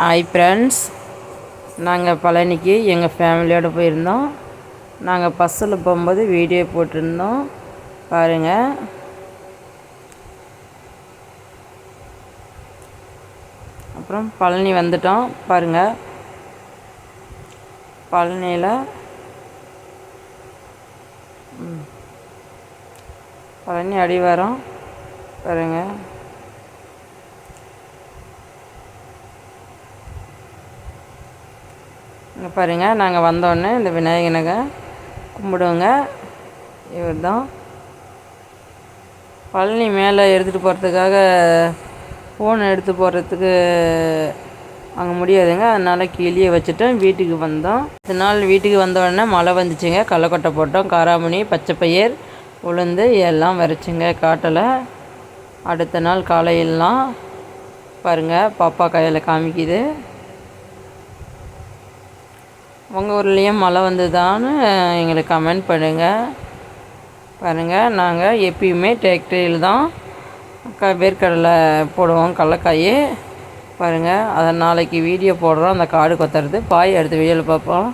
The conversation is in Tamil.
ஹாய் ஃப்ரெண்ட்ஸ், நாங்கள் பழனிக்கு எங்கள் ஃபேமிலியோடு போயிருந்தோம். நாங்கள் பஸ்ஸில் போகும்போது வீடியோ போட்டிருந்தோம் பாருங்கள். அப்புறம் பழனி வந்துட்டோம் பாருங்கள். பழனியில் பழனி அடிவாரம் பாருங்கள். இங்கே பாருங்கள், நாங்கள் வந்தோடனே இந்த விநாயகனை கும்பிடுவோங்க. இவர் தான் பழனி மேலே எடுத்துகிட்டு போகிறதுக்காக ஃபோன் எடுத்து போகிறதுக்கு அங்கே முடியாதுங்க. அதனால் கீழே வச்சுட்டோம். வீட்டுக்கு வந்தோம். இதனால் வீட்டுக்கு வந்தோடனே மழை வந்துச்சுங்க. கடலக்கொட்டை போட்டோம். காராமணி, பச்சைப்பயிர், உளுந்து எல்லாம் வரைச்சிங்க காட்டில். அடுத்த நாள் காலையிலாம் பாருங்கள், பாப்பா கையில் காமிக்குது. உங்கள் ஊர்லேயும் மழை வந்ததான்னு எங்களுக்கு கமெண்ட் பண்ணுங்கள். பாருங்கள், நாங்கள் எப்பயுமே டிராக்டரியில் தான் வேர்க்கடலை போடுவோம், கடலக்காய். பாருங்கள், அதை நாளைக்கு வீடியோ போடுறோம். அந்த காடு கொத்துறது பாய் அடுத்த வீடியோவில் பார்ப்போம்.